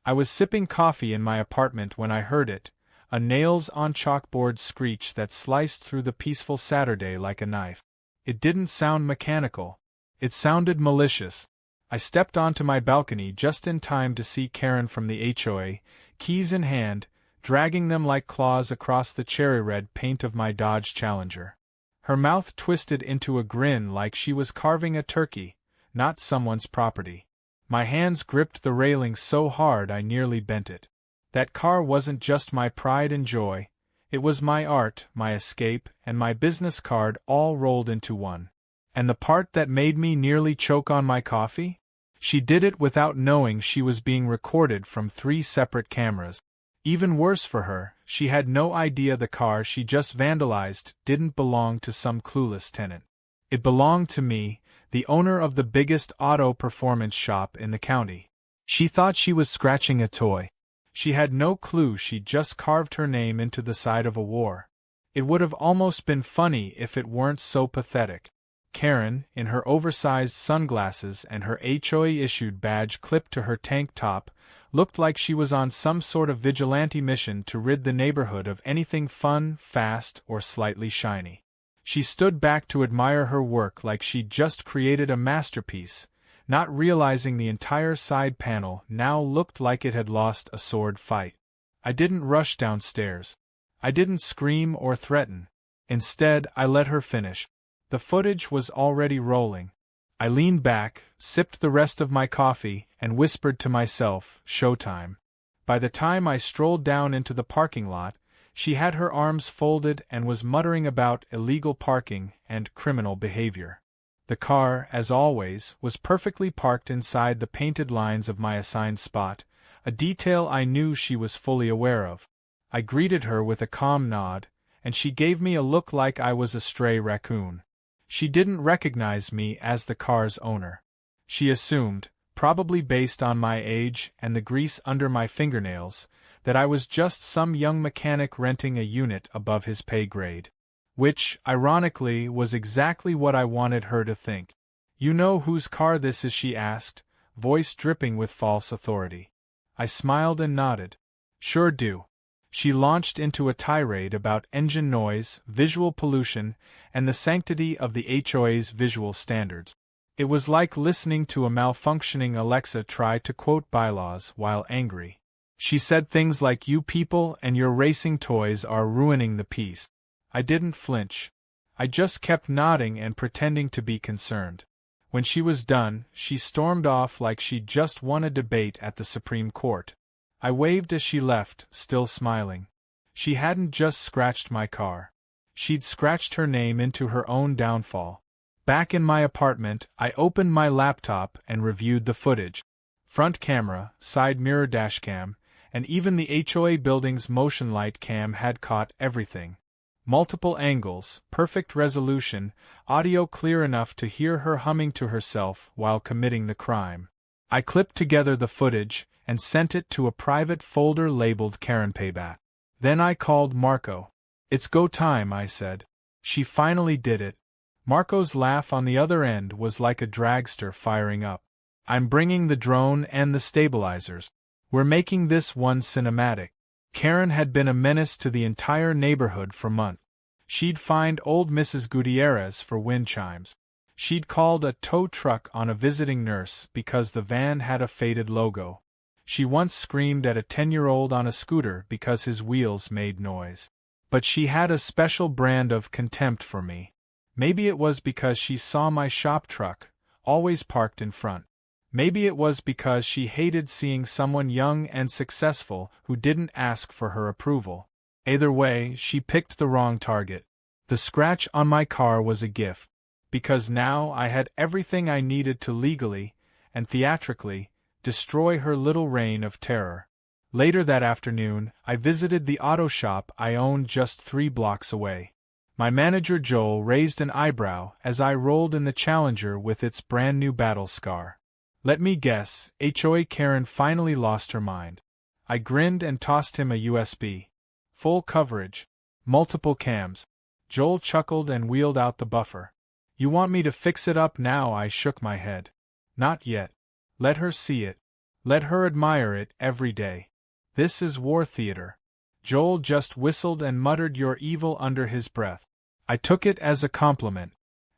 I was sipping coffee in my apartment when I heard it, a nails-on-chalkboard screech that sliced through the peaceful Saturday like a knife. It didn't sound mechanical. It sounded malicious. I stepped onto my balcony just in time to see Karen from the HOA, keys in hand, dragging them like claws across the cherry-red paint of my Dodge Challenger. Her mouth twisted into a grin like she was carving a turkey, not someone's property. My hands gripped the railing so hard I nearly bent it. That car wasn't just my pride and joy, it was my art, my escape, and my business card all rolled into one. And the part that made me nearly choke on my coffee? She did it without knowing she was being recorded from 3 separate cameras. Even worse for her, she had no idea the car she just vandalized didn't belong to some clueless tenant. It belonged to me, the owner of the biggest auto performance shop in the county. She thought she was scratching a toy. She had no clue she'd just carved her name into the side of a war. It would have almost been funny if it weren't so pathetic. Karen, in her oversized sunglasses and her HOA-issued badge clipped to her tank top, looked like she was on some sort of vigilante mission to rid the neighborhood of anything fun, fast, or slightly shiny. She stood back to admire her work like she'd just created a masterpiece, not realizing the entire side panel now looked like it had lost a sword fight. I didn't rush downstairs. I didn't scream or threaten. Instead, I let her finish. The footage was already rolling. I leaned back, sipped the rest of my coffee, and whispered to myself, "Showtime." By the time I strolled down into the parking lot, she had her arms folded and was muttering about illegal parking and criminal behavior. The car, as always, was perfectly parked inside the painted lines of my assigned spot, a detail I knew she was fully aware of. I greeted her with a calm nod, and she gave me a look like I was a stray raccoon. She didn't recognize me as the car's owner. She assumed, probably based on my age and the grease under my fingernails, that I was just some young mechanic renting a unit above his pay grade. Which, ironically, was exactly what I wanted her to think. "You know whose car this is?" she asked, voice dripping with false authority. I smiled and nodded. "Sure do." She launched into a tirade about engine noise, visual pollution, and the sanctity of the HOA's visual standards. It was like listening to a malfunctioning Alexa try to quote bylaws while angry. She said things like, "You people and your racing toys are ruining the peace." I didn't flinch. I just kept nodding and pretending to be concerned. When she was done, she stormed off like she'd just won a debate at the Supreme Court. I waved as she left, still smiling. She hadn't just scratched my car. She'd scratched her name into her own downfall. Back in my apartment, I opened my laptop and reviewed the footage. Front camera, side mirror dashcam, and even the HOA building's motion light cam had caught everything. Multiple angles, perfect resolution, audio clear enough to hear her humming to herself while committing the crime. I clipped together the footage and sent it to a private folder labeled Karen Payback. Then I called Marco. "It's go time," I said. She finally did it. Marco's laugh on the other end was like a dragster firing up. "I'm bringing the drone and the stabilizers. We're making this one cinematic." Karen had been a menace to the entire neighborhood for months. She'd fined old Mrs. Gutierrez for wind chimes. She'd called a tow truck on a visiting nurse because the van had a faded logo. She once screamed at a 10-year-old on a scooter because his wheels made noise. But she had a special brand of contempt for me. Maybe it was because she saw my shop truck, always parked in front. Maybe it was because she hated seeing someone young and successful who didn't ask for her approval. Either way, she picked the wrong target. The scratch on my car was a gift, because now I had everything I needed to legally, and theatrically, destroy her little reign of terror. Later that afternoon, I visited the auto shop I owned just 3 blocks away. My manager Joel raised an eyebrow as I rolled in the Challenger with its brand new battle scar. Let me guess, HOA Karen finally lost her mind. I grinned and tossed him a USB. Full coverage. Multiple cams. Joel chuckled and wheeled out the buffer. "You want me to fix it up now?" I shook my head. "Not yet. Let her see it. Let her admire it every day. This is war theater. Joel just whistled and muttered "You're evil" under his breath. I took it as a compliment.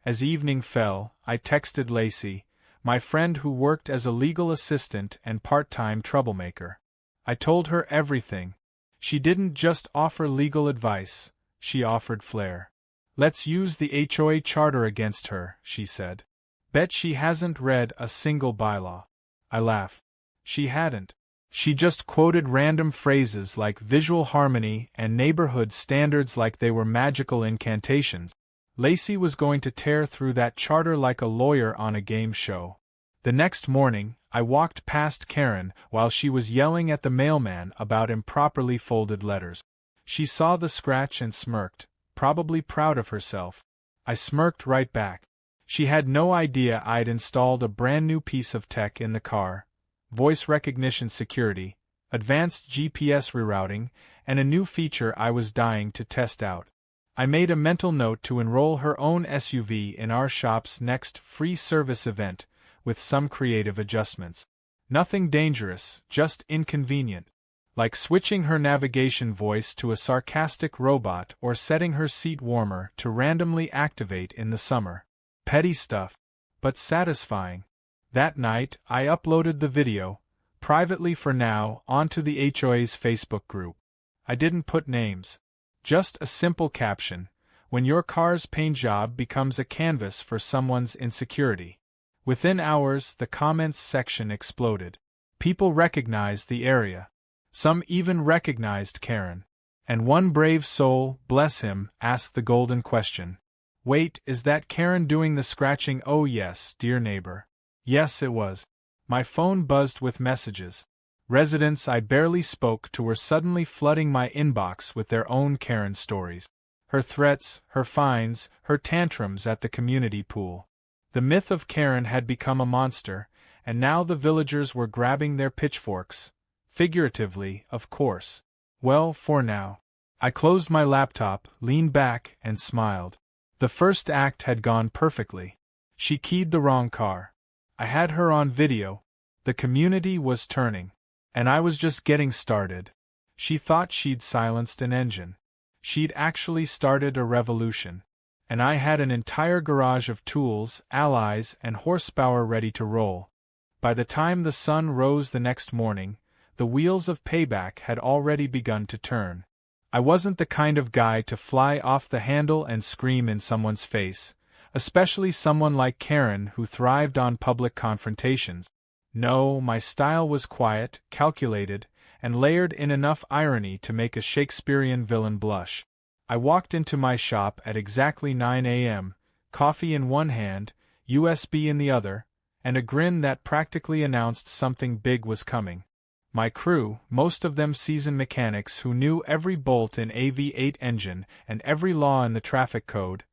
As evening fell, I texted Lacey, my friend who worked as a legal assistant and part-time troublemaker. I told her everything. She didn't just offer legal advice, she offered flair. "Let's use the HOA charter against her," she said. "Bet she hasn't read a single bylaw." I laughed. She hadn't. She just quoted random phrases like visual harmony and neighborhood standards like they were magical incantations. Lacey was going to tear through that charter like a lawyer on a game show. The next morning, I walked past Karen while she was yelling at the mailman about improperly folded letters. She saw the scratch and smirked, probably proud of herself. I smirked right back. She had no idea I'd installed a brand new piece of tech in the car: voice recognition security, advanced GPS rerouting, and a new feature I was dying to test out. I made a mental note to enroll her own SUV in our shop's next free service event, with some creative adjustments. Nothing dangerous, just inconvenient. Like switching her navigation voice to a sarcastic robot or setting her seat warmer to randomly activate in the summer. Petty stuff, but satisfying. That night, I uploaded the video, privately for now, onto the HOA's Facebook group. I didn't put names. Just a simple caption: "When your car's paint job becomes a canvas for someone's insecurity." Within hours, the comments section exploded. People recognized the area. Some even recognized Karen. And one brave soul, bless him, asked the golden question. "Wait, is that Karen doing the scratching?" "Oh yes, dear neighbor." Yes, it was. My phone buzzed with messages. Residents I barely spoke to were suddenly flooding my inbox with their own Karen stories. Her threats, her fines, her tantrums at the community pool. The myth of Karen had become a monster, and now the villagers were grabbing their pitchforks. Figuratively, of course. Well, for now. I closed my laptop, leaned back, and smiled. The first act had gone perfectly. She keyed the wrong car. I had her on video. The community was turning. And I was just getting started. She thought she'd silenced an engine. She'd actually started a revolution. And I had an entire garage of tools, allies, and horsepower ready to roll. By the time the sun rose the next morning, the wheels of payback had already begun to turn. I wasn't the kind of guy to fly off the handle and scream in someone's face, especially someone like Karen who thrived on public confrontations. No, my style was quiet, calculated, and layered in enough irony to make a Shakespearean villain blush. I walked into my shop at exactly 9 a.m., coffee in one hand, USB in the other, and a grin that practically announced something big was coming. My crew, most of them seasoned mechanics who knew every bolt in a V8 engine and every law in the traffic code,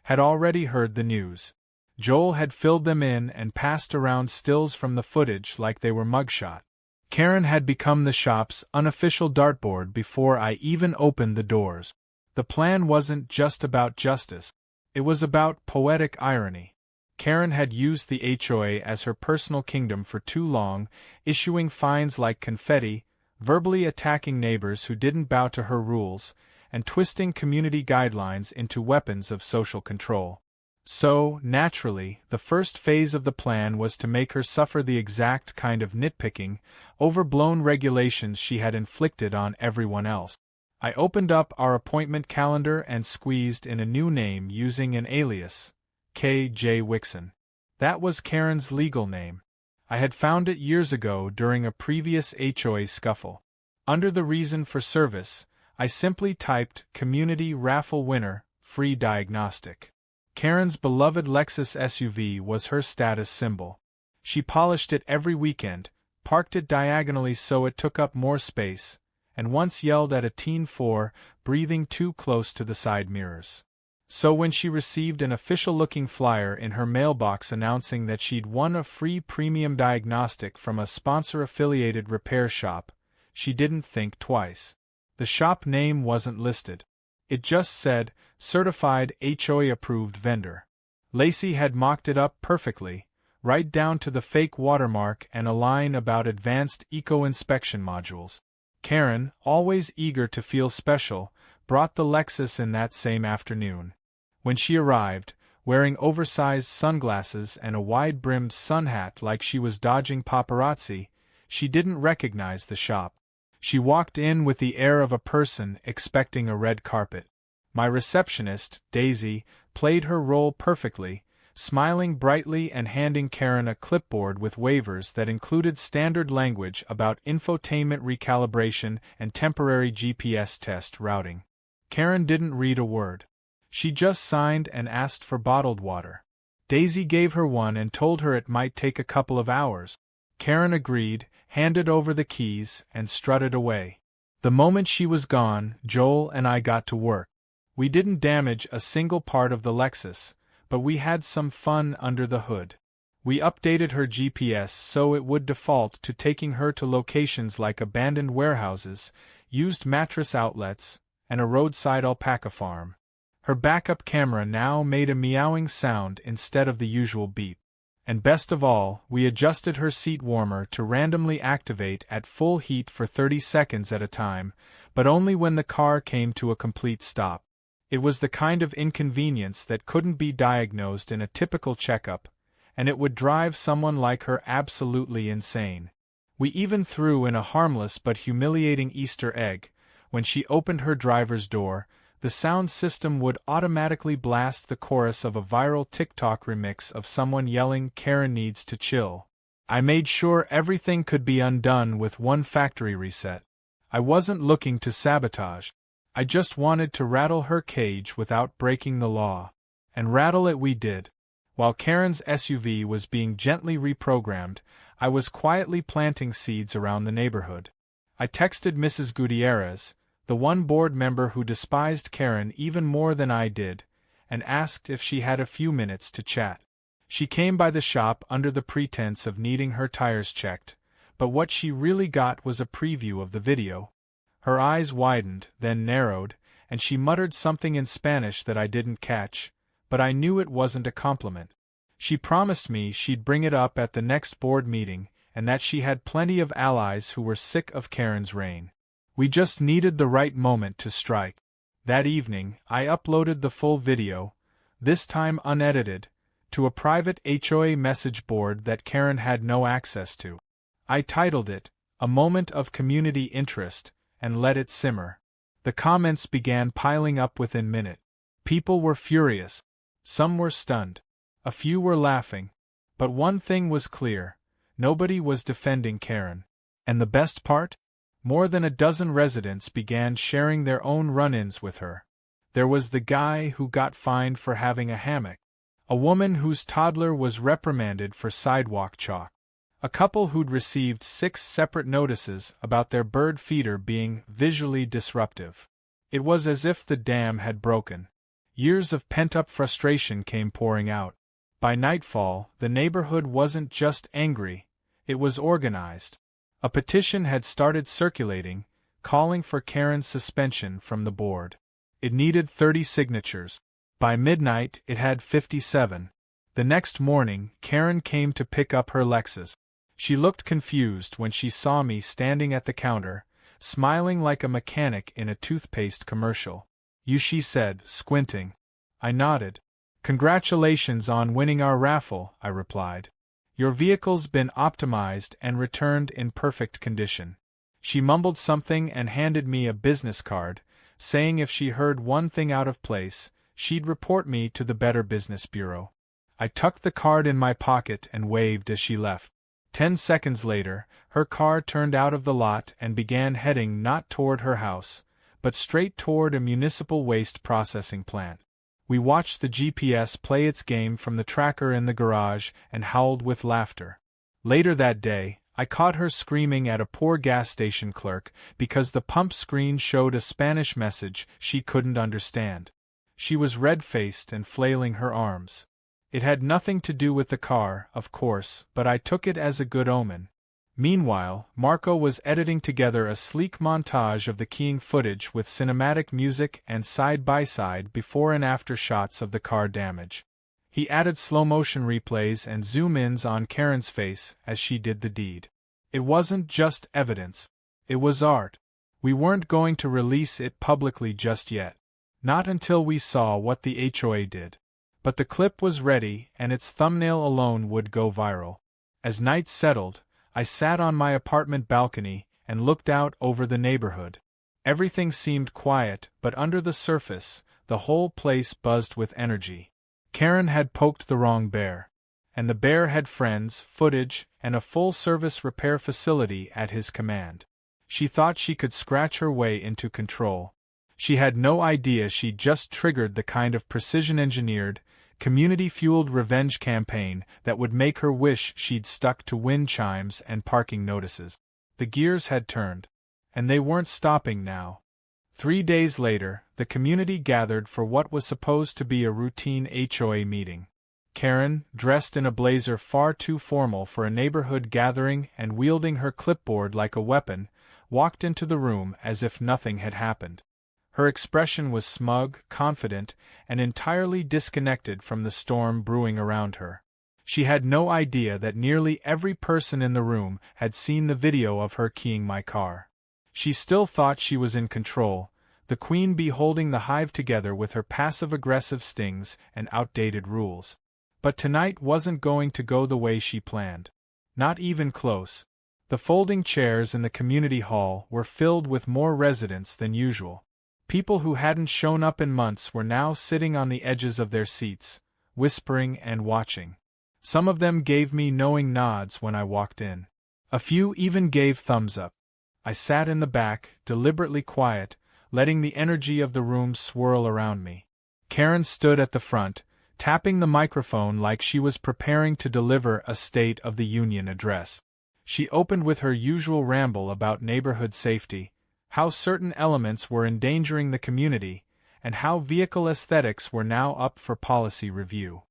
had already heard the news. Joel had filled them in and passed around stills from the footage like they were mugshot. Karen had become the shop's unofficial dartboard before I even opened the doors. The plan wasn't just about justice. It was about poetic irony. Karen had used the HOA as her personal kingdom for too long, issuing fines like confetti, verbally attacking neighbors who didn't bow to her rules, and twisting community guidelines into weapons of social control. So, naturally, the first phase of the plan was to make her suffer the exact kind of nitpicking, overblown regulations she had inflicted on everyone else. I opened up our appointment calendar and squeezed in a new name using an alias, K.J. Wixon. That was Karen's legal name. I had found it years ago during a previous HOA scuffle. Under the reason for service, I simply typed "Community Raffle Winner, Free Diagnostic." Karen's beloved Lexus SUV was her status symbol. She polished it every weekend, parked it diagonally so it took up more space, and once yelled at a teen for breathing too close to the side mirrors. So when she received an official-looking flyer in her mailbox announcing that she'd won a free premium diagnostic from a sponsor-affiliated repair shop, she didn't think twice. The shop name wasn't listed. It just said, "Certified HOA-approved vendor." Lacey had mocked it up perfectly, right down to the fake watermark and a line about advanced eco-inspection modules. Karen, always eager to feel special, brought the Lexus in that same afternoon. When she arrived, wearing oversized sunglasses and a wide-brimmed sun hat like she was dodging paparazzi, she didn't recognize the shop. She walked in with the air of a person expecting a red carpet. My receptionist, Daisy, played her role perfectly, smiling brightly and handing Karen a clipboard with waivers that included standard language about infotainment recalibration and temporary GPS test routing. Karen didn't read a word. She just signed and asked for bottled water. Daisy gave her one and told her it might take a couple of hours. Karen agreed, handed over the keys, and strutted away. The moment she was gone, Joel and I got to work. We didn't damage a single part of the Lexus, but we had some fun under the hood. We updated her GPS so it would default to taking her to locations like abandoned warehouses, used mattress outlets, and a roadside alpaca farm. Her backup camera now made a meowing sound instead of the usual beep. And best of all, we adjusted her seat warmer to randomly activate at full heat for 30 seconds at a time, but only when the car came to a complete stop. It was the kind of inconvenience that couldn't be diagnosed in a typical checkup, and it would drive someone like her absolutely insane. We even threw in a harmless but humiliating Easter egg. When she opened her driver's door, the sound system would automatically blast the chorus of a viral TikTok remix of someone yelling, "Karen needs to chill." I made sure everything could be undone with one factory reset. I wasn't looking to sabotage. I just wanted to rattle her cage without breaking the law. And rattle it we did. While Karen's SUV was being gently reprogrammed, I was quietly planting seeds around the neighborhood. I texted Mrs. Gutierrez, the one board member who despised Karen even more than I did, and asked if she had a few minutes to chat. She came by the shop under the pretense of needing her tires checked, but what she really got was a preview of the video. Her eyes widened, then narrowed, and she muttered something in Spanish that I didn't catch, but I knew it wasn't a compliment. She promised me she'd bring it up at the next board meeting, and that she had plenty of allies who were sick of Karen's reign. We just needed the right moment to strike. That evening, I uploaded the full video, this time unedited, to a private HOA message board that Karen had no access to. I titled it, "A Moment of Community Interest," and let it simmer. The comments began piling up within minutes. People were furious. Some were stunned. A few were laughing. But one thing was clear. Nobody was defending Karen. And the best part? More than a dozen residents began sharing their own run-ins with her. There was the guy who got fined for having a hammock. A woman whose toddler was reprimanded for sidewalk chalk. A couple who'd received 6 separate notices about their bird feeder being visually disruptive. It was as if the dam had broken. Years of pent-up frustration came pouring out. By nightfall, the neighborhood wasn't just angry, it was organized. A petition had started circulating, calling for Karen's suspension from the board. It needed 30 signatures. By midnight, it had 57. The next morning, Karen came to pick up her Lexus. She looked confused when she saw me standing at the counter, smiling like a mechanic in a toothpaste commercial. "You," she said, squinting. I nodded. "Congratulations on winning our raffle," I replied. "Your vehicle's been optimized and returned in perfect condition." She mumbled something and handed me a business card, saying if she heard one thing out of place, she'd report me to the Better Business Bureau. I tucked the card in my pocket and waved as she left. 10 seconds later, her car turned out of the lot and began heading not toward her house, but straight toward a municipal waste processing plant. We watched the GPS play its game from the tracker in the garage and howled with laughter. Later that day, I caught her screaming at a poor gas station clerk because the pump screen showed a Spanish message she couldn't understand. She was red-faced and flailing her arms. It had nothing to do with the car, of course, but I took it as a good omen. Meanwhile, Marco was editing together a sleek montage of the keying footage with cinematic music and side-by-side before and after shots of the car damage. He added slow-motion replays and zoom-ins on Karen's face as she did the deed. It wasn't just evidence. It was art. We weren't going to release it publicly just yet. Not until we saw what the HOA did. But the clip was ready, and its thumbnail alone would go viral. As night settled, I sat on my apartment balcony and looked out over the neighborhood. Everything seemed quiet, but under the surface, the whole place buzzed with energy. Karen had poked the wrong bear. And the bear had friends, footage, and a full-service repair facility at his command. She thought she could scratch her way into control. She had no idea she'd just triggered the kind of precision-engineered, community-fueled revenge campaign that would make her wish she'd stuck to wind chimes and parking notices. The gears had turned. And they weren't stopping now. 3 days later, the community gathered for what was supposed to be a routine HOA meeting. Karen, dressed in a blazer far too formal for a neighborhood gathering and wielding her clipboard like a weapon, walked into the room as if nothing had happened. Her expression was smug, confident, and entirely disconnected from the storm brewing around her. She had no idea that nearly every person in the room had seen the video of her keying my car. She still thought she was in control, the queen bee holding the hive together with her passive-aggressive stings and outdated rules. But tonight wasn't going to go the way she planned. Not even close. The folding chairs in the community hall were filled with more residents than usual. People who hadn't shown up in months were now sitting on the edges of their seats, whispering and watching. Some of them gave me knowing nods when I walked in. A few even gave thumbs up. I sat in the back, deliberately quiet, letting the energy of the room swirl around me. Karen stood at the front, tapping the microphone like she was preparing to deliver a State of the Union address. She opened with her usual ramble about neighborhood safety, how certain elements were endangering the community, and how vehicle aesthetics were now up for policy review.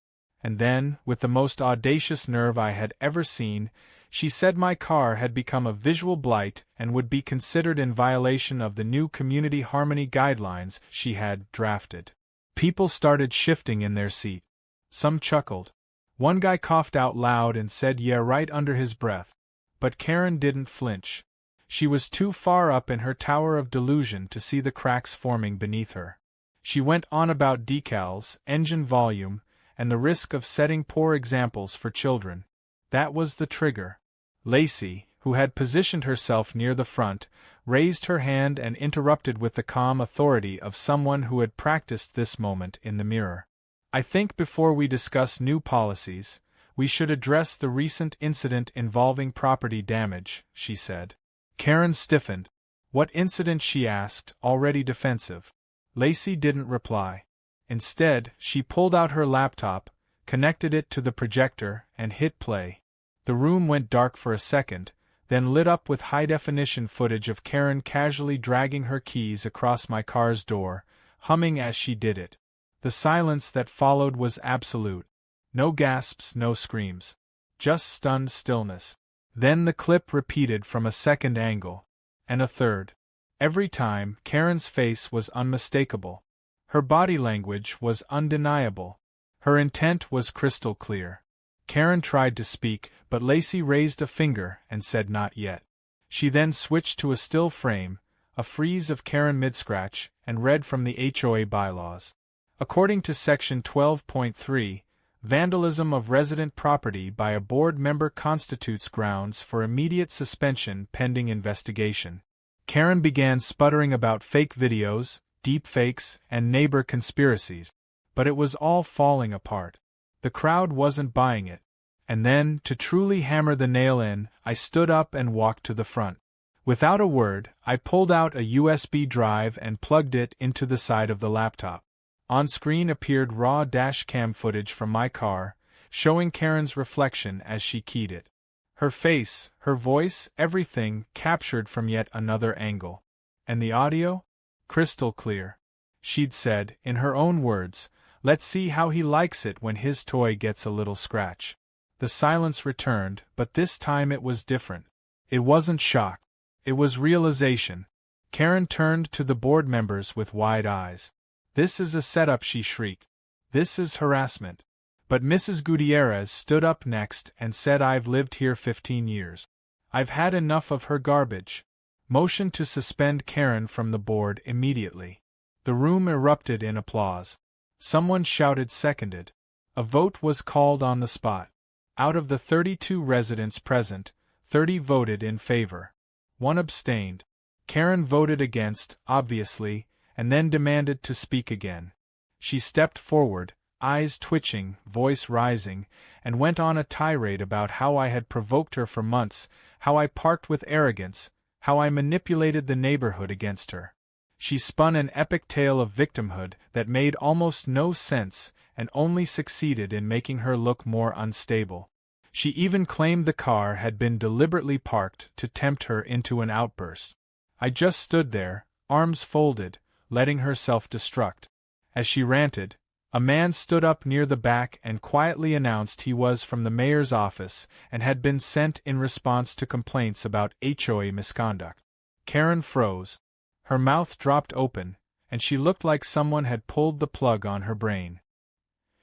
And then, with the most audacious nerve I had ever seen, she said my car had become a visual blight and would be considered in violation of the new community harmony guidelines she had drafted. People started shifting in their seat. Some chuckled. One guy coughed out loud and said "yeah" right under his breath. But Karen didn't flinch. She was too far up in her tower of delusion to see the cracks forming beneath her. She went on about decals, engine volume, and the risk of setting poor examples for children. That was the trigger. Lacey, who had positioned herself near the front, raised her hand and interrupted with the calm authority of someone who had practiced this moment in the mirror. "I think before we discuss new policies, we should address the recent incident involving property damage," she said. Karen stiffened. "What incident?" she asked, already defensive. Lacey didn't reply. Instead, she pulled out her laptop, connected it to the projector, and hit play. The room went dark for a second, then lit up with high-definition footage of Karen casually dragging her keys across my car's door, humming as she did it. The silence that followed was absolute. No gasps, no screams. Just stunned stillness. Then the clip repeated from a second angle. And a third. Every time, Karen's face was unmistakable. Her body language was undeniable. Her intent was crystal clear. Karen tried to speak, but Lacey raised a finger and said not yet. She then switched to a still frame, a freeze of Karen mid-scratch, and read from the HOA bylaws. According to Section 12.3, vandalism of resident property by a board member constitutes grounds for immediate suspension pending investigation. Karen began sputtering about fake videos, deepfakes, and neighbor conspiracies. But it was all falling apart. The crowd wasn't buying it. And then, to truly hammer the nail in, I stood up and walked to the front. Without a word, I pulled out a USB drive and plugged it into the side of the laptop. On screen appeared raw dash-cam footage from my car, showing Karen's reflection as she keyed it. Her face, her voice, everything captured from yet another angle. And the audio? Crystal clear. She'd said, in her own words, "Let's see how he likes it when his toy gets a little scratch." The silence returned, but this time it was different. It wasn't shock. It was realization. Karen turned to the board members with wide eyes. "This is a setup," she shrieked. "This is harassment. But Mrs. Gutierrez stood up next and said, "I've lived here 15 years. I've had enough of her garbage." Motion to suspend Karen from the board immediately. The room erupted in applause. Someone shouted seconded. A vote was called on the spot. Out of the 32 residents present, 30 voted in favor. 1 abstained. Karen voted against, obviously, and then demanded to speak again. She stepped forward, eyes twitching, voice rising, and went on a tirade about how I had provoked her for months, how I parked with arrogance, how I manipulated the neighborhood against her. She spun an epic tale of victimhood that made almost no sense and only succeeded in making her look more unstable. She even claimed the car had been deliberately parked to tempt her into an outburst. I just stood there, arms folded, letting her self-destruct. As she ranted, a man stood up near the back and quietly announced he was from the mayor's office and had been sent in response to complaints about HOA misconduct. Karen froze. Her mouth dropped open, and she looked like someone had pulled the plug on her brain.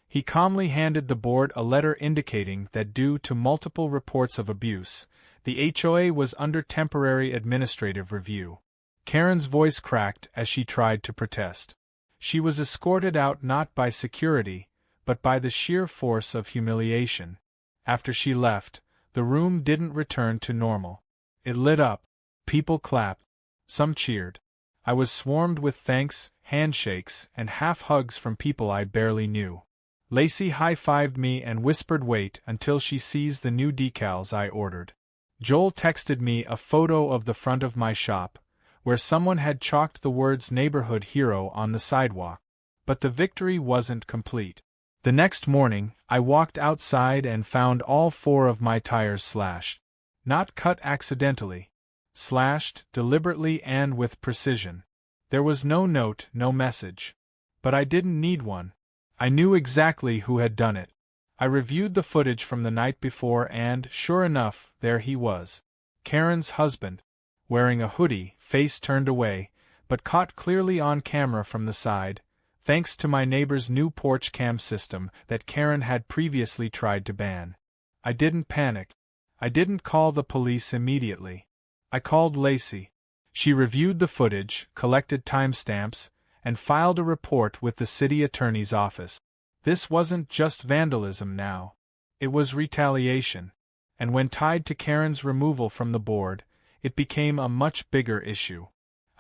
He calmly handed the board a letter indicating that due to multiple reports of abuse, the HOA was under temporary administrative review. Karen's voice cracked as she tried to protest. She was escorted out not by security, but by the sheer force of humiliation. After she left, the room didn't return to normal. It lit up. People clapped. Some cheered. I was swarmed with thanks, handshakes, and half-hugs from people I barely knew. Lacey high-fived me and whispered wait until she sees the new decals I ordered. Joel texted me a photo of the front of my shop, where someone had chalked the words "neighborhood hero" on the sidewalk. But the victory wasn't complete. The next morning, I walked outside and found all 4 of my tires slashed. Not cut accidentally. Slashed, deliberately and with precision. There was no note, no message. But I didn't need one. I knew exactly who had done it. I reviewed the footage from the night before and, sure enough, there he was. Karen's husband. Wearing a hoodie, face turned away, but caught clearly on camera from the side, thanks to my neighbor's new porch cam system that Karen had previously tried to ban. I didn't panic. I didn't call the police immediately. I called Lacey. She reviewed the footage, collected timestamps, and filed a report with the city attorney's office. This wasn't just vandalism now. It was retaliation. And when tied to Karen's removal from the board, it became a much bigger issue.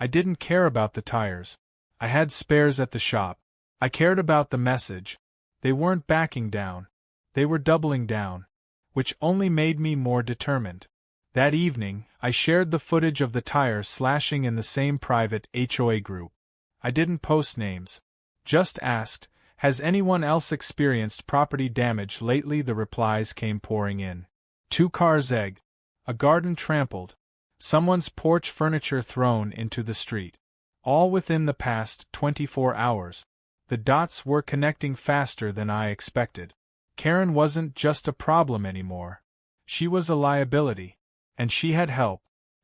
I didn't care about the tires. I had spares at the shop. I cared about the message. They weren't backing down. They were doubling down. Which only made me more determined. That evening, I shared the footage of the tire slashing in the same private HOA group. I didn't post names. Just asked, "Has anyone else experienced property damage lately?" The replies came pouring in. 2 cars egged. A garden trampled. Someone's porch furniture thrown into the street. All within the past 24 hours. The dots were connecting faster than I expected. Karen wasn't just a problem anymore. She was a liability. And she had help.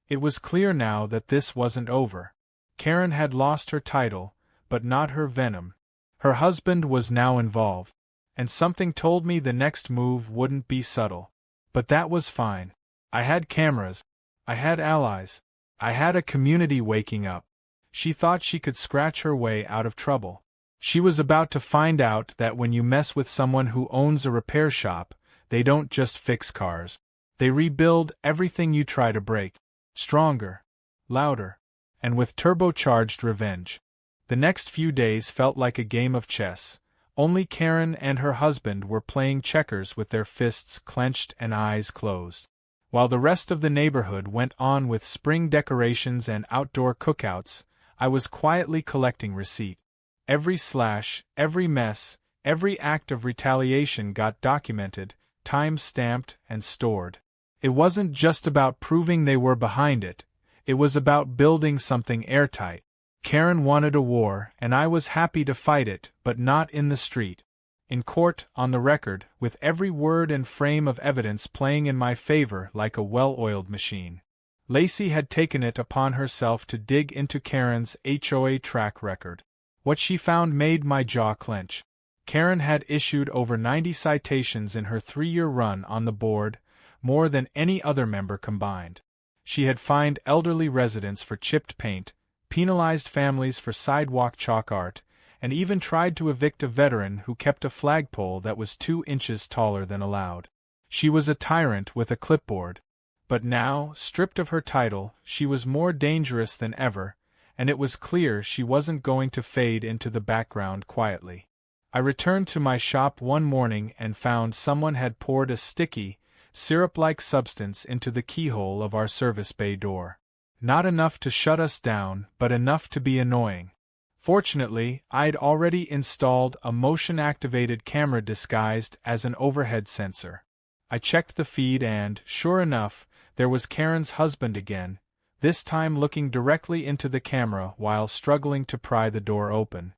It was clear now that this wasn't over. Karen had lost her title, but not her venom. Her husband was now involved. And something told me the next move wouldn't be subtle. But that was fine. I had cameras. I had allies. I had a community waking up. She thought she could scratch her way out of trouble. She was about to find out that when you mess with someone who owns a repair shop, they don't just fix cars. They rebuild everything you try to break. Stronger. Louder. And with turbocharged revenge. The next few days felt like a game of chess. Only Karen and her husband were playing checkers with their fists clenched and eyes closed. While the rest of the neighborhood went on with spring decorations and outdoor cookouts, I was quietly collecting receipt. Every slash, every mess, every act of retaliation got documented, time-stamped, and stored. It wasn't just about proving they were behind it. It was about building something airtight. Karen wanted a war, and I was happy to fight it, but not in the street. In court, on the record, with every word and frame of evidence playing in my favor like a well-oiled machine. Lacey had taken it upon herself to dig into Karen's HOA track record. What she found made my jaw clench. Karen had issued over 90 citations in her 3-year run on the board, more than any other member combined. She had fined elderly residents for chipped paint, penalized families for sidewalk chalk art, and even tried to evict a veteran who kept a flagpole that was 2 inches taller than allowed. She was a tyrant with a clipboard. But now, stripped of her title, she was more dangerous than ever, and it was clear she wasn't going to fade into the background quietly. I returned to my shop one morning and found someone had poured a sticky, syrup-like substance into the keyhole of our service bay door. Not enough to shut us down, but enough to be annoying. Fortunately, I'd already installed a motion-activated camera disguised as an overhead sensor. I checked the feed and, sure enough, there was Karen's husband again, this time looking directly into the camera while struggling to pry the door open.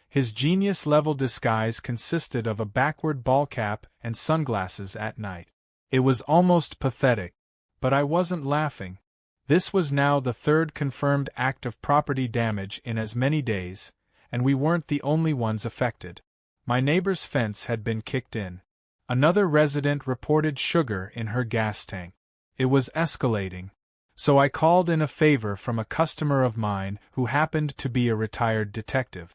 His genius-level disguise consisted of a backward ball cap and sunglasses at night. It was almost pathetic. But I wasn't laughing. This was now the 3rd confirmed act of property damage in as many days, and we weren't the only ones affected. My neighbor's fence had been kicked in. Another resident reported sugar in her gas tank. It was escalating. So I called in a favor from a customer of mine who happened to be a retired detective.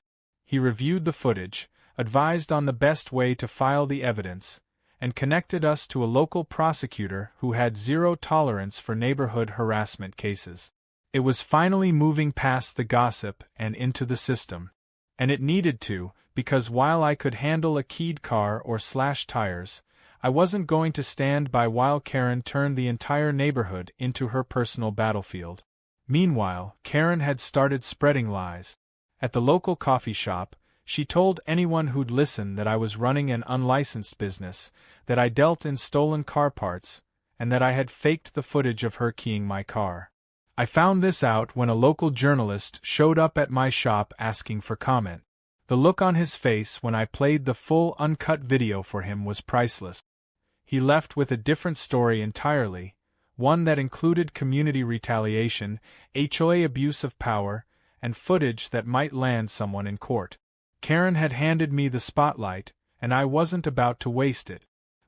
He reviewed the footage, advised on the best way to file the evidence, and connected us to a local prosecutor who had zero tolerance for neighborhood harassment cases. It was finally moving past the gossip and into the system. And it needed to, because while I could handle a keyed car or slash tires, I wasn't going to stand by while Karen turned the entire neighborhood into her personal battlefield. Meanwhile, Karen had started spreading lies. At the local coffee shop, she told anyone who'd listen that I was running an unlicensed business, that I dealt in stolen car parts, and that I had faked the footage of her keying my car. I found this out when a local journalist showed up at my shop asking for comment. The look on his face when I played the full uncut video for him was priceless. He left with a different story entirely, one that included community retaliation, HOA abuse of power, and footage that might land someone in court. Karen had handed me the spotlight, and I wasn't about to waste it.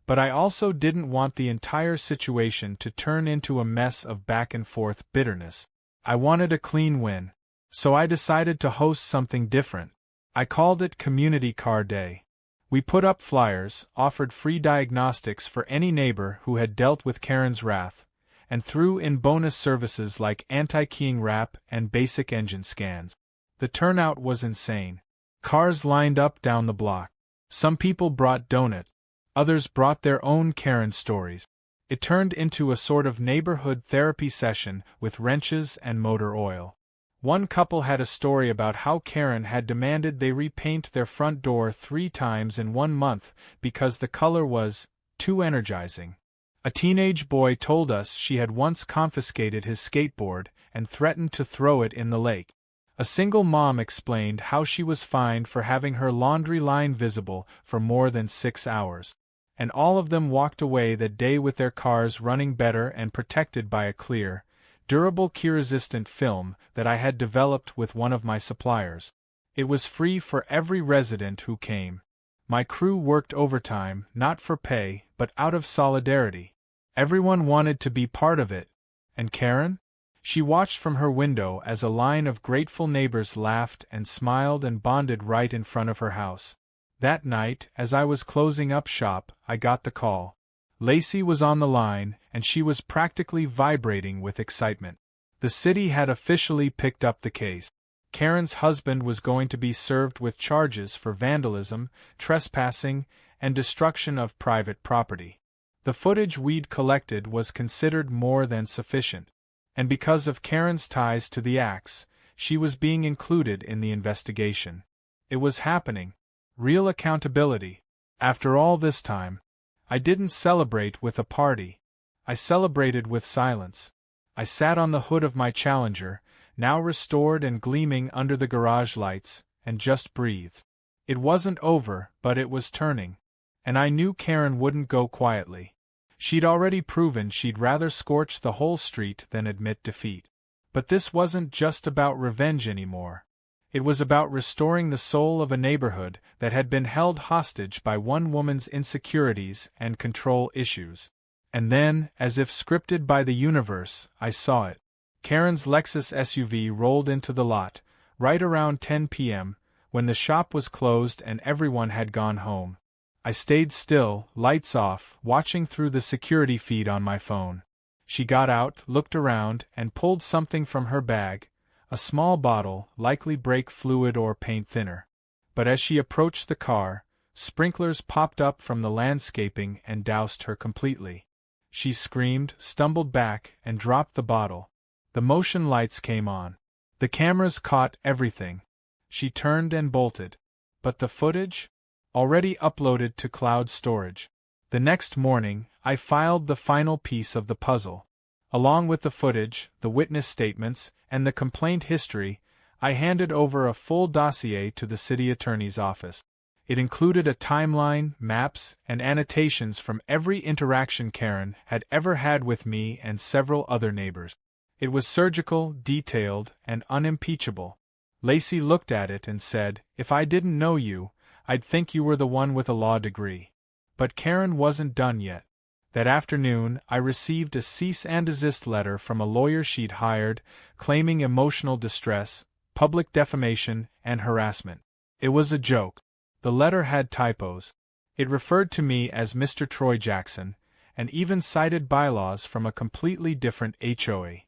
But I also didn't want the entire situation to turn into a mess of back-and-forth bitterness. I wanted a clean win. So I decided to host something different. I called it Community Car Day. We put up flyers, offered free diagnostics for any neighbor who had dealt with Karen's wrath, and threw in bonus services like anti-keying wrap and basic engine scans. The turnout was insane. Cars lined up down the block. Some people brought donuts. Others brought their own Karen stories. It turned into a sort of neighborhood therapy session with wrenches and motor oil. One couple had a story about how Karen had demanded they repaint their front door 3 times in 1 month because the color was too energizing. A teenage boy told us she had once confiscated his skateboard and threatened to throw it in the lake. A single mom explained how she was fined for having her laundry line visible for more than 6 hours. And all of them walked away that day with their cars running better and protected by a clear, durable key-resistant film that I had developed with one of my suppliers. It was free for every resident who came. My crew worked overtime, not for pay, but out of solidarity. Everyone wanted to be part of it. And Karen? She watched from her window as a line of grateful neighbors laughed and smiled and bonded right in front of her house. That night, as I was closing up shop, I got the call. Lacey was on the line, and she was practically vibrating with excitement. The city had officially picked up the case. Karen's husband was going to be served with charges for vandalism, trespassing, and destruction of private property. The footage we'd collected was considered more than sufficient. And because of Karen's ties to the acts, she was being included in the investigation. It was happening. Real accountability. After all this time, I didn't celebrate with a party. I celebrated with silence. I sat on the hood of my Challenger, now restored and gleaming under the garage lights, and just breathed. It wasn't over, but it was turning. And I knew Karen wouldn't go quietly. She'd already proven she'd rather scorch the whole street than admit defeat. But this wasn't just about revenge anymore. It was about restoring the soul of a neighborhood that had been held hostage by one woman's insecurities and control issues. And then, as if scripted by the universe, I saw it. Karen's Lexus SUV rolled into the lot, right around 10 p.m., when the shop was closed and everyone had gone home. I stayed still, lights off, watching through the security feed on my phone. She got out, looked around, and pulled something from her bag, a small bottle, likely brake fluid or paint thinner. But as she approached the car, sprinklers popped up from the landscaping and doused her completely. She screamed, stumbled back, and dropped the bottle. The motion lights came on. The cameras caught everything. She turned and bolted. But the footage? Already uploaded to cloud storage. The next morning, I filed the final piece of the puzzle. Along with the footage, the witness statements, and the complaint history, I handed over a full dossier to the city attorney's office. It included a timeline, maps, and annotations from every interaction Karen had ever had with me and several other neighbors. It was surgical, detailed, and unimpeachable. Lacey looked at it and said, "If I didn't know you, I'd think you were the one with a law degree." But Karen wasn't done yet. That afternoon, I received a cease and desist letter from a lawyer she'd hired, claiming emotional distress, public defamation, and harassment. It was a joke. The letter had typos. It referred to me as Mr. Troy Jackson, and even cited bylaws from a completely different HOA.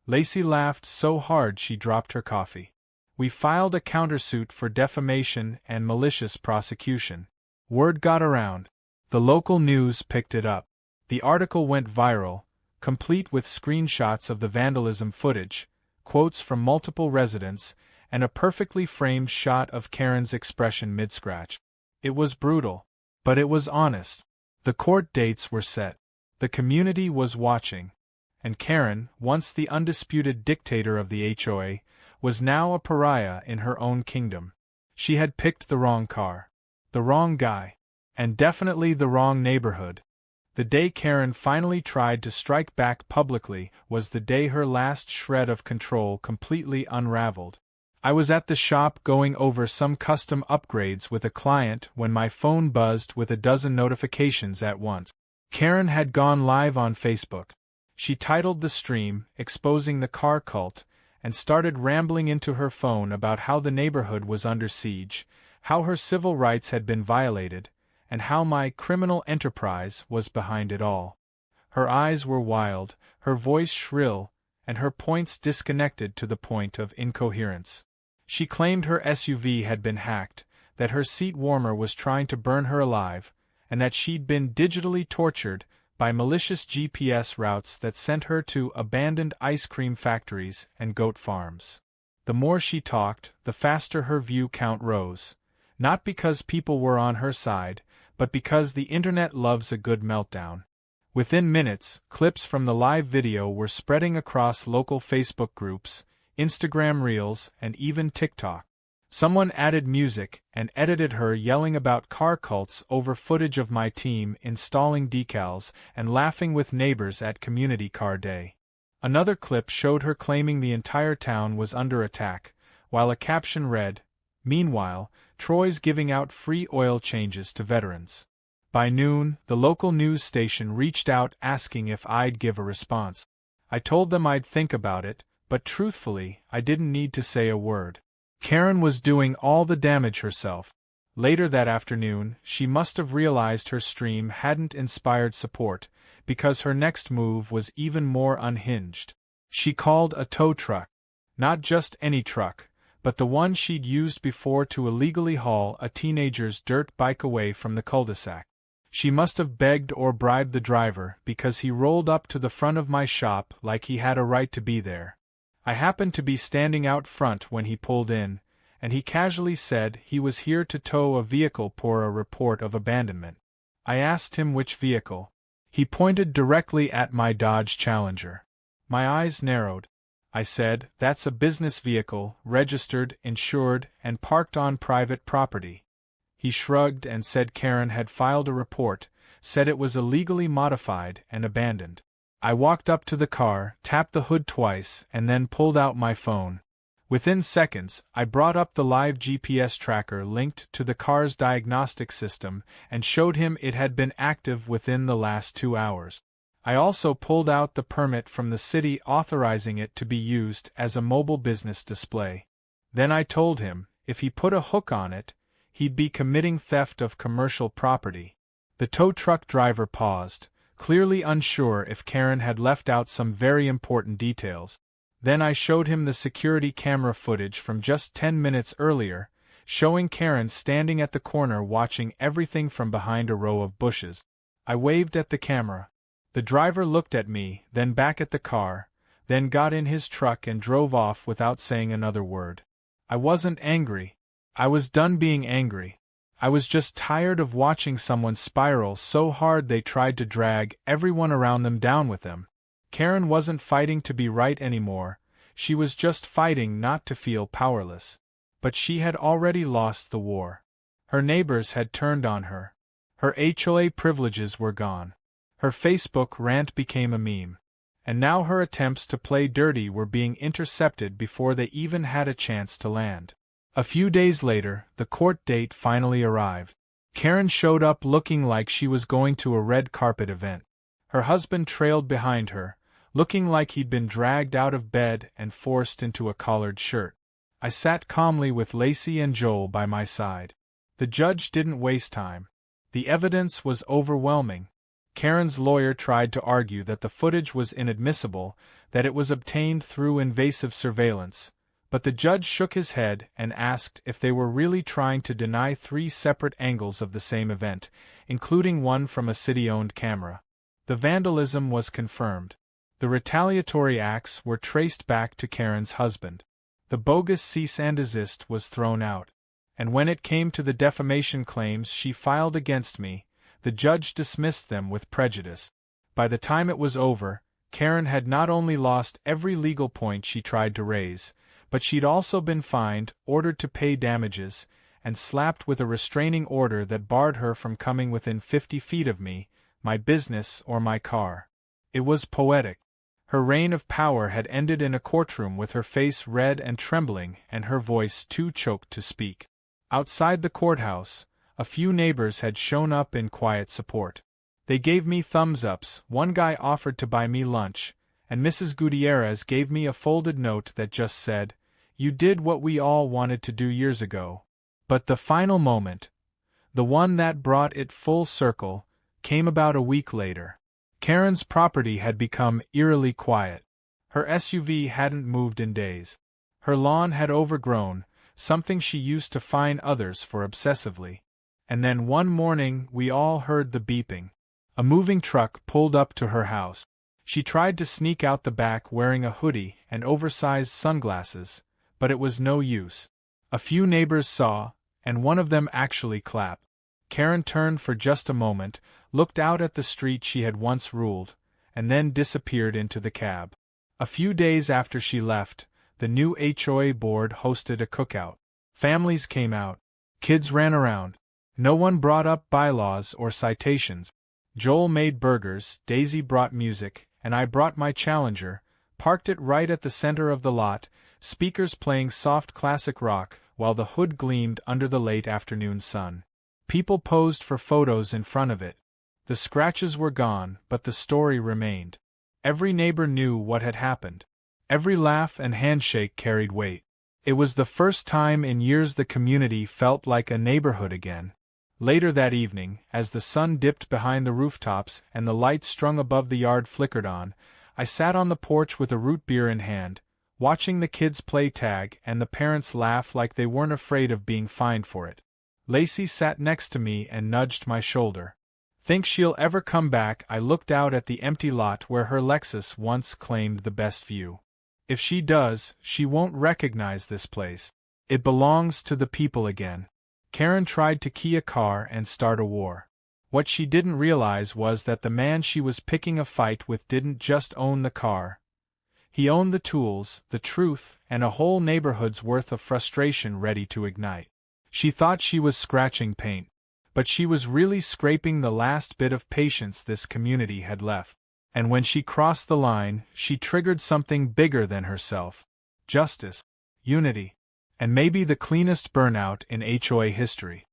Lacey laughed so hard she dropped her coffee. We filed a countersuit for defamation and malicious prosecution. Word got around. The local news picked it up. The article went viral, complete with screenshots of the vandalism footage, quotes from multiple residents, and a perfectly framed shot of Karen's expression mid-scratch. It was brutal, but it was honest. The court dates were set. The community was watching. And Karen, once the undisputed dictator of the HOA, was now a pariah in her own kingdom. She had picked the wrong car, the wrong guy, and definitely the wrong neighborhood. The day Karen finally tried to strike back publicly was the day her last shred of control completely unraveled. I was at the shop going over some custom upgrades with a client when my phone buzzed with a dozen notifications at once. Karen had gone live on Facebook. She titled the stream, exposing the car cult, and started rambling into her phone about how the neighborhood was under siege, how her civil rights had been violated, and how my criminal enterprise was behind it all. Her eyes were wild, her voice shrill, and her points disconnected to the point of incoherence. She claimed her SUV had been hacked, that her seat warmer was trying to burn her alive, and that she'd been digitally tortured by malicious GPS routes that sent her to abandoned ice cream factories and goat farms. The more she talked, the faster her view count rose, not because people were on her side, but because the internet loves a good meltdown. Within minutes, clips from the live video were spreading across local Facebook groups, Instagram Reels, and even TikTok. Someone added music and edited her yelling about car cults over footage of my team installing decals and laughing with neighbors at Community Car Day. Another clip showed her claiming the entire town was under attack, while a caption read, "Meanwhile, Troy's giving out free oil changes to veterans." By noon, the local news station reached out asking if I'd give a response. I told them I'd think about it, but truthfully, I didn't need to say a word. Karen was doing all the damage herself. Later that afternoon, she must have realized her stream hadn't inspired support, because her next move was even more unhinged. She called a tow truck. Not just any truck, but the one she'd used before to illegally haul a teenager's dirt bike away from the cul-de-sac. She must have begged or bribed the driver because he rolled up to the front of my shop like he had a right to be there. I happened to be standing out front when he pulled in, and he casually said he was here to tow a vehicle per a report of abandonment. I asked him which vehicle. He pointed directly at my Dodge Challenger. My eyes narrowed. I said, "That's a business vehicle, registered, insured, and parked on private property." He shrugged and said Karen had filed a report, said it was illegally modified and abandoned. I walked up to the car, tapped the hood twice, and then pulled out my phone. Within seconds, I brought up the live GPS tracker linked to the car's diagnostic system and showed him it had been active within the last 2 hours. I also pulled out the permit from the city authorizing it to be used as a mobile business display. Then I told him, if he put a hook on it, he'd be committing theft of commercial property. The tow truck driver paused, clearly unsure if Karen had left out some very important details. Then I showed him the security camera footage from just 10 minutes earlier, showing Karen standing at the corner watching everything from behind a row of bushes. I waved at the camera. The driver looked at me, then back at the car, then got in his truck and drove off without saying another word. I wasn't angry. I was done being angry. I was just tired of watching someone spiral so hard they tried to drag everyone around them down with them. Karen wasn't fighting to be right anymore, she was just fighting not to feel powerless. But she had already lost the war. Her neighbors had turned on her. Her HOA privileges were gone. Her Facebook rant became a meme. And now her attempts to play dirty were being intercepted before they even had a chance to land. A few days later, the court date finally arrived. Karen showed up looking like she was going to a red carpet event. Her husband trailed behind her, looking like he'd been dragged out of bed and forced into a collared shirt. I sat calmly with Lacey and Joel by my side. The judge didn't waste time. The evidence was overwhelming. Karen's lawyer tried to argue that the footage was inadmissible, that it was obtained through invasive surveillance, but the judge shook his head and asked if they were really trying to deny 3 separate angles of the same event, including one from a city-owned camera. The vandalism was confirmed. The retaliatory acts were traced back to Karen's husband. The bogus cease and desist was thrown out. And when it came to the defamation claims she filed against me, the judge dismissed them with prejudice. By the time it was over, Karen had not only lost every legal point she tried to raise, but she'd also been fined, ordered to pay damages, and slapped with a restraining order that barred her from coming within 50 feet of me, my business, or my car. It was poetic. Her reign of power had ended in a courtroom with her face red and trembling and her voice too choked to speak. Outside the courthouse, a few neighbors had shown up in quiet support. They gave me thumbs-ups, one guy offered to buy me lunch, and Mrs. Gutierrez gave me a folded note that just said, "You did what we all wanted to do years ago." But the final moment, the one that brought it full circle, came about a week later. Karen's property had become eerily quiet. Her SUV hadn't moved in days. Her lawn had overgrown, something she used to fine others for obsessively. And then one morning we all heard the beeping. A moving truck pulled up to her house. She tried to sneak out the back wearing a hoodie and oversized sunglasses, but it was no use. A few neighbors saw, and one of them actually clapped. Karen turned for just a moment, looked out at the street she had once ruled, and then disappeared into the cab. A few days after she left, the new HOA board hosted a cookout. Families came out. Kids ran around. No one brought up bylaws or citations. Joel made burgers, Daisy brought music, and I brought my Challenger, parked it right at the center of the lot, speakers playing soft classic rock, while the hood gleamed under the late afternoon sun. People posed for photos in front of it. The scratches were gone, but the story remained. Every neighbor knew what had happened. Every laugh and handshake carried weight. It was the first time in years the community felt like a neighborhood again. Later that evening, as the sun dipped behind the rooftops and the lights strung above the yard flickered on, I sat on the porch with a root beer in hand, watching the kids play tag and the parents laugh like they weren't afraid of being fined for it. Lacey sat next to me and nudged my shoulder. "Think she'll ever come back?" I looked out at the empty lot where her Lexus once claimed the best view. "If she does, she won't recognize this place. It belongs to the people again." Karen tried to key a car and start a war. What she didn't realize was that the man she was picking a fight with didn't just own the car. He owned the tools, the truth, and a whole neighborhood's worth of frustration ready to ignite. She thought she was scratching paint, but she was really scraping the last bit of patience this community had left. And when she crossed the line, she triggered something bigger than herself. Justice. unity, and maybe the cleanest burnout in HOA history.